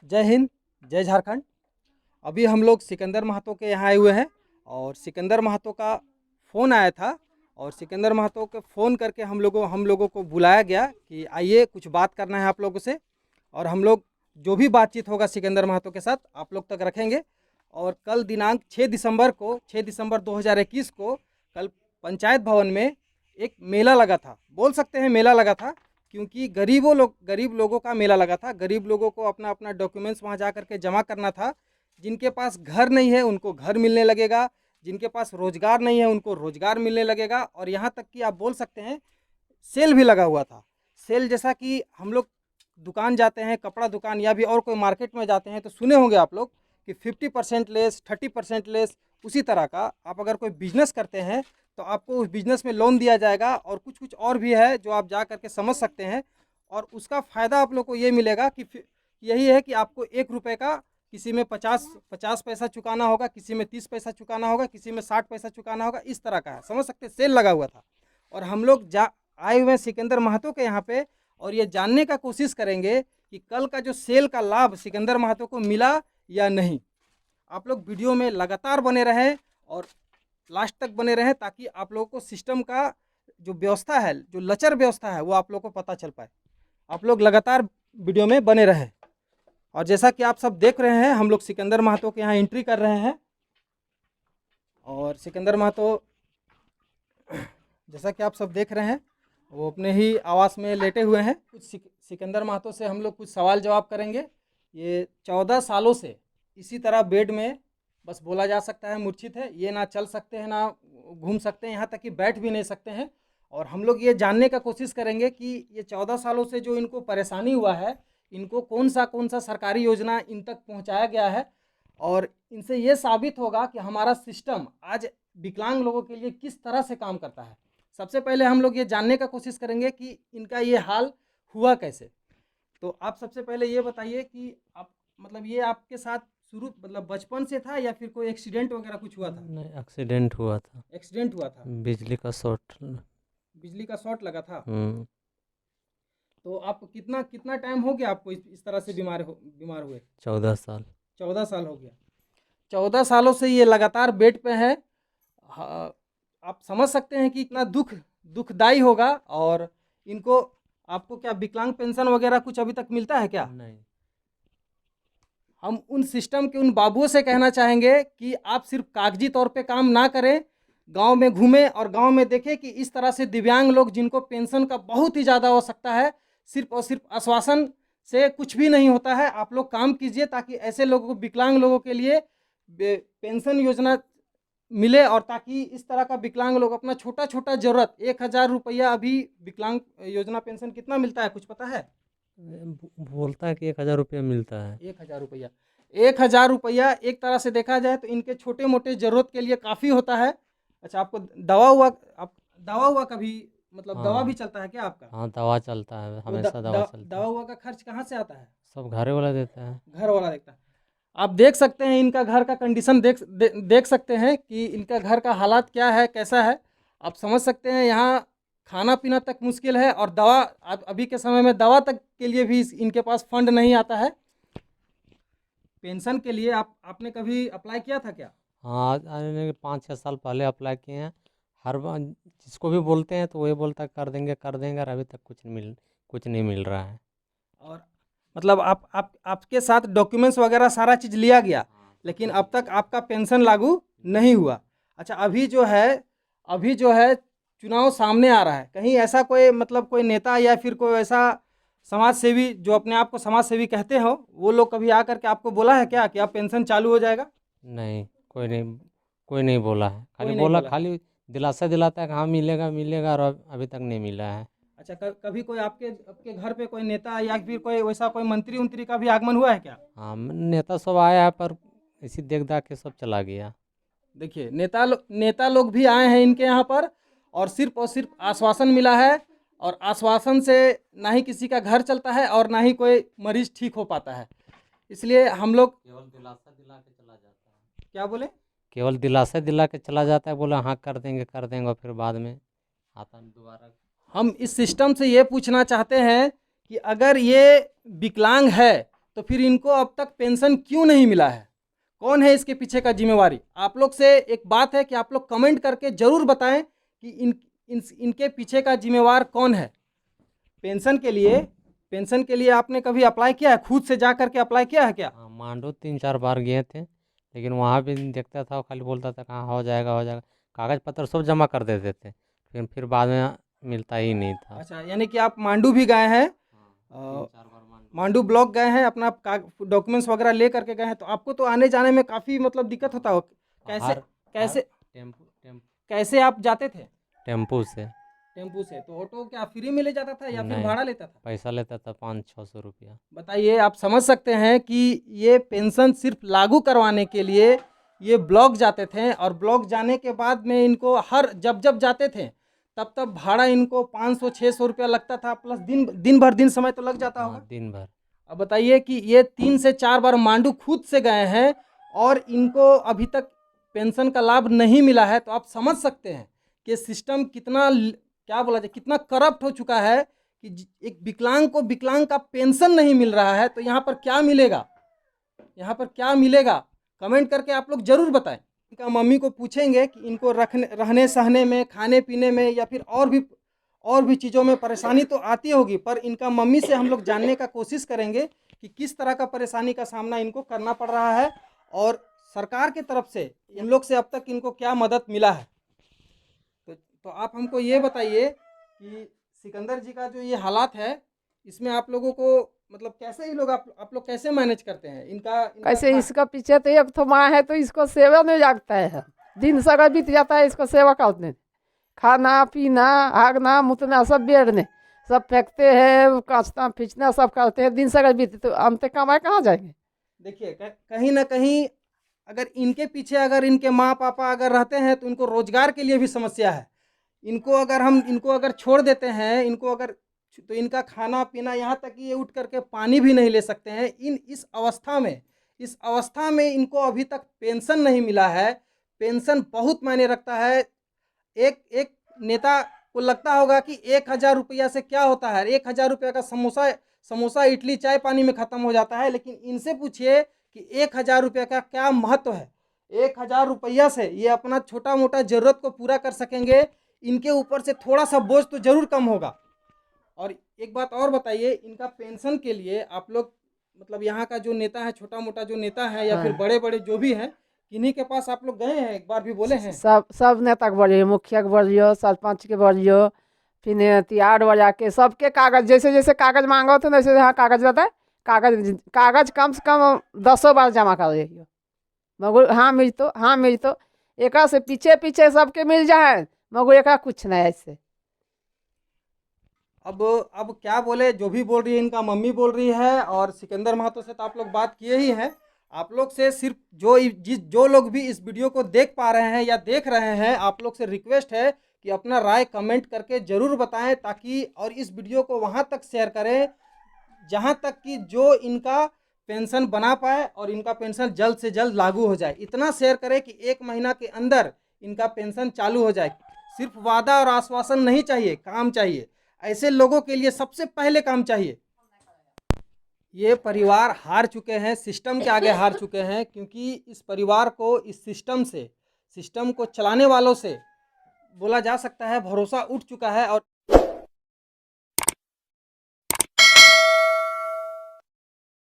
जय हिंद, जय झारखंड। अभी हम लोग सिकंदर महतो के यहाँ आए हुए हैं और सिकंदर महतो का फ़ोन आया था और सिकंदर महतो के फ़ोन करके हम लोगों को बुलाया गया कि आइए कुछ बात करना है आप लोगों से। और हम लोग जो भी बातचीत होगा सिकंदर महतो के साथ आप लोग तक रखेंगे। और कल दिनांक 6 दिसंबर 2021 को कल पंचायत भवन में एक मेला लगा था, बोल सकते हैं मेला लगा था, क्योंकि गरीब लोगों का मेला लगा था। गरीब लोगों को अपना अपना डॉक्यूमेंट्स वहाँ जा करके जमा करना था। जिनके पास घर नहीं है उनको घर मिलने लगेगा, जिनके पास रोजगार नहीं है उनको रोजगार मिलने लगेगा। और यहाँ तक कि आप बोल सकते हैं सेल भी लगा हुआ था। सेल जैसा कि हम लोग दुकान जाते हैं, कपड़ा दुकान या भी और कोई मार्केट में जाते हैं तो सुने होंगे आप लोग कि 50% लेस, 30% लेस। उसी तरह का आप अगर कोई बिजनेस करते हैं तो आपको उस बिजनेस में लोन दिया जाएगा और कुछ कुछ और भी है जो आप जा करके समझ सकते हैं। और उसका फ़ायदा आप लोग को ये मिलेगा कि यही है कि आपको 1 रुपये का किसी में 50 पैसा चुकाना होगा, किसी में 30 पैसा चुकाना होगा, किसी में 60 पैसा चुकाना होगा। इस तरह का है, समझ सकते हैं, सेल लगा हुआ था। और हम लोग आए हुए हैं सिकंदर महतो के यहाँ पे और ये जानने का कोशिश करेंगे कि कल का जो सेल का लाभ सिकंदर महतो को मिला या नहीं। आप लोग वीडियो में लगातार बने रहें और लास्ट तक बने रहें ताकि आप लोगों को सिस्टम का जो व्यवस्था है, जो लचर व्यवस्था है, वो आप लोगों को पता चल पाए। आप लोग लगातार वीडियो में बने रहें। और जैसा कि आप सब देख रहे हैं हम लोग सिकंदर महतो के यहाँ एंट्री कर रहे हैं और सिकंदर महतो जैसा कि आप सब देख रहे हैं वो अपने ही आवास में लेटे हुए हैं। कुछ सिकंदर महतो से हम लोग कुछ सवाल जवाब करेंगे। ये 14 सालों से इसी तरह बेड में बस बोला जा सकता है मूर्छित है, ये ना चल सकते हैं ना घूम सकते हैं, यहाँ तक कि बैठ भी नहीं सकते हैं। और हम लोग ये जानने का कोशिश करेंगे कि ये 14 सालों से जो इनको परेशानी हुआ है, इनको कौन सा सरकारी योजना इन तक पहुँचाया गया है और इनसे ये साबित होगा कि हमारा सिस्टम आज विकलांग लोगों के लिए किस तरह से काम करता है। सबसे पहले हम लोग ये जानने का कोशिश करेंगे कि इनका ये हाल हुआ कैसे। तो आप सबसे पहले ये बताइए कि आप मतलब ये आपके साथ शुरू मतलब बचपन से था या फिर कोई एक्सीडेंट वगैरह कुछ हुआ था? नहीं, एक्सीडेंट हुआ था। एक्सीडेंट हुआ था, बिजली का शॉर्ट। बिजली का शॉट लगा था। हम्म। तो आप कितना कितना टाइम हो गया आपको इस तरह से बीमार हुए? 14 साल। 14 साल हो गया। 14 सालों से ये लगातार बेड पे है। हाँ, आप समझ सकते हैं कि इतना दुखदाई होगा। और इनको आपको क्या विकलांग पेंशन वगैरह कुछ अभी तक मिलता है क्या? नहीं। हम उन सिस्टम के उन बाबुओं से कहना चाहेंगे कि आप सिर्फ कागजी तौर पे काम ना करें, गांव में घूमें और गांव में देखें कि इस तरह से दिव्यांग लोग जिनको पेंशन का बहुत ही ज़्यादा आवश्यकता है, सिर्फ और सिर्फ आश्वासन से कुछ भी नहीं होता है। आप लोग काम कीजिए ताकि ऐसे लोगों को, विकलांग लोगों के लिए पेंशन योजना मिले और ताकि इस तरह का विकलांग लोग अपना छोटा छोटा ज़रूरत 1,000 रुपया, अभी विकलांग योजना पेंशन कितना मिलता है कुछ पता है? बोलता है कि 1,000 रुपया मिलता है। 1,000 रुपया। 1,000 रुपया एक तरह से देखा जाए तो इनके छोटे मोटे ज़रूरत के लिए काफ़ी होता है। अच्छा, आपको दवा हुआ कभी, मतलब दवा भी हाँ। चलता है क्या आपका? हाँ, दवा चलता है, तो हमेशा दवा चलता दवा है। हुआ का खर्च कहाँ से आता है? सब घरे वाला देते हैं। घर वाला देखता है। आप देख सकते हैं इनका घर का कंडीशन देख सकते हैं कि इनका घर का हालात क्या है, कैसा है। आप समझ सकते हैं यहाँ खाना पीना तक मुश्किल है और दवा, अभी के समय में दवा तक के लिए भी इनके पास फंड नहीं आता है। पेंशन के लिए आपने कभी अप्लाई किया था क्या? हाँ, आने के 5-6 साल पहले अप्लाई किए हैं। हर बार जिसको भी बोलते हैं तो वही बोलता है कर देंगे और अभी तक कुछ नहीं मिल रहा है। और मतलब आपके साथ डॉक्यूमेंट्स वगैरह सारा चीज़ लिया गया, हाँ, सब लेकिन कुछ अब तक लिया। आपका पेंशन लागू नहीं हुआ। अच्छा, अभी जो है चुनाव सामने आ रहा है, कहीं ऐसा कोई मतलब कोई नेता या फिर कोई ऐसा समाज सेवी जो अपने आप को समाज सेवी कहते हो, वो लोग कभी आ करके आपको बोला है क्या कि अब पेंशन चालू हो जाएगा? नहीं, कोई नहीं बोला है। कोई नहीं बोला है। खाली दिलासा दिलाता है कि हाँ मिलेगा मिलेगा, और अभी तक नहीं मिला है। अच्छा, कभी कोई आपके आपके घर पे कोई नेता या फिर कोई वैसा कोई मंत्री उंत्री का भी आगमन हुआ है क्या? हाँ, नेता सब आया है पर इसी देख दाख के सब चला गया। देखिए, नेता लोग भी आए हैं इनके यहाँ पर और सिर्फ आश्वासन मिला है। और आश्वासन से ना ही किसी का घर चलता है और ना ही कोई मरीज ठीक हो पाता है। इसलिए हम लोग केवल दिलासा दिला के चला जाता है। क्या बोले? केवल दिलासा दिला के चला जाता है, बोला हाँ कर देंगे, और फिर बाद में आता नहीं दोबारा। हम इस सिस्टम से ये पूछना चाहते हैं कि अगर ये विकलांग है तो फिर इनको अब तक पेंशन क्यों नहीं मिला है? कौन है इसके पीछे का जिम्मेवारी? आप लोग से एक बात है कि आप लोग कमेंट करके ज़रूर बताएं कि इनके पीछे का जिम्मेवार कौन है। पेंशन के लिए आपने कभी अप्लाई किया है? खुद से जा करके अप्लाई किया है क्या? हाँ, मांडू 3-4 बार गए थे, लेकिन वहाँ भी देखता था, खाली बोलता था कहाँ हो जाएगा हो जाएगा, कागज़ पत्र सब जमा कर देते थे, लेकिन फिर बाद में मिलता ही नहीं था। अच्छा, यानी कि आप मांडू भी गए हैं, 3-4 बार मांडू मांडू ब्लॉक गए हैं, अपना डॉक्यूमेंट्स वगैरह ले करके गए हैं, तो आपको तो आने जाने में काफ़ी मतलब दिक्कत होता हो। कैसे कैसे टेम्पू टेम्पू कैसे आप जाते थे? टेम्पू से टेम्पू से? तो ऑटो क्या फ्री में ले जाता था या फिर नहीं, भाड़ा लेता था? पैसा लेता था 500-600 रुपया। बताइए, आप समझ सकते हैं कि ये पेंशन सिर्फ लागू करवाने के लिए ये ब्लॉक जाते थे, और ब्लॉक जाने के बाद में इनको हर जब जाते थे तब भाड़ा इनको 500-600 रुपया लगता था, प्लस दिन भर दिन समय तो लग जाता होगा। हाँ, दिन भर। अब बताइए कि ये 3 से 4 बार मांडू खुद से गए हैं और इनको अभी तक पेंशन का लाभ नहीं मिला है, तो आप समझ सकते हैं कि सिस्टम कितना क्या बोला जाए, कितना करप्ट हो चुका है कि एक विकलांग को विकलांग का पेंशन नहीं मिल रहा है। तो यहाँ पर क्या मिलेगा? यहाँ पर क्या मिलेगा? कमेंट करके आप लोग ज़रूर बताएं। इनका मम्मी को पूछेंगे कि इनको रहने सहने में, खाने पीने में या फिर और भी चीज़ों में परेशानी तो आती होगी, पर इनका मम्मी से हम लोग जानने का कोशिश करेंगे कि किस तरह का परेशानी का सामना इनको करना पड़ रहा है और सरकार की तरफ से इन लोग से अब तक इनको क्या मदद मिला है। तो आप हमको ये बताइए कि सिकंदर जी का जो ये हालात है, इसमें आप लोगों को मतलब कैसे ये लोग आप लोग कैसे मैनेज करते हैं इनका कैसे इसका पीछे तो एक तो माँ है, तो इसको सेवा में जागता है, दिन सारा बीत जाता है इसको सेवा करने, खाना पीना हागना मुतना सब बेड़ने सब फेंकते हैं, कांचना खींचना सब करते हैं, दिन सारा बीत, तो अंत कमाए कहाँ जाएंगे? देखिए, कहीं ना कहीं अगर इनके पीछे अगर इनके माँ पापा अगर रहते हैं तो इनको रोजगार के लिए भी समस्या है। इनको अगर छोड़ देते हैं, तो इनका खाना पीना, यहाँ तक कि ये उठ करके पानी भी नहीं ले सकते हैं। इस अवस्था में इनको अभी तक पेंशन नहीं मिला है। पेंशन बहुत मायने रखता है। एक नेता को लगता होगा कि 1,000 रुपया से क्या होता है, 1,000 रुपया का समोसा इडली चाय पानी में ख़त्म हो जाता है। लेकिन इनसे पूछिए कि 1,000 रुपये का क्या महत्व है। 1,000 रुपया से ये अपना छोटा मोटा ज़रूरत को पूरा कर सकेंगे। इनके ऊपर से थोड़ा सा बोझ तो ज़रूर कम होगा। और एक बात और बताइए, इनका पेंशन के लिए आप लोग मतलब यहाँ का जो नेता है, छोटा मोटा जो नेता है या फिर बड़े बड़े जो भी हैं, किन्हीं के पास आप लोग गए हैं? एक बार भी बोले हैं? सब नेता के बोलिए, मुखिया के बोलियो, सरपंच के बोलियो, फिर तिहाड़ बजा के सबके कागज जैसे जैसे कागज मांगो तो वैसे हाँ कागज रहता है, कागज कम से कम 10 बार जमा कर रही मगर हाँ मिल तो एक से पीछे पीछे सबके मिल जाए, मगर एक कुछ नहीं ऐसे। अब क्या बोले, जो भी बोल रही है इनका मम्मी बोल रही है, और सिकंदर महतो से तो आप लोग बात किए ही हैं। आप लोग से सिर्फ जो लोग भी इस वीडियो को देख पा रहे हैं या देख रहे हैं, आप लोग से रिक्वेस्ट है कि अपना राय कमेंट करके ज़रूर बताएं, ताकि और इस वीडियो को वहां तक शेयर करें जहां तक कि जो इनका पेंशन बना पाए और इनका पेंशन जल्द से जल्द लागू हो जाए। इतना शेयर करें कि 1 महीना के अंदर इनका पेंशन चालू हो जाए। सिर्फ वादा और आश्वासन नहीं चाहिए, काम चाहिए। ऐसे लोगों के लिए सबसे पहले काम चाहिए। ये परिवार हार चुके हैं, सिस्टम के आगे हार चुके हैं, क्योंकि इस परिवार को इस सिस्टम को चलाने वालों से बोला जा सकता है भरोसा उठ चुका है। और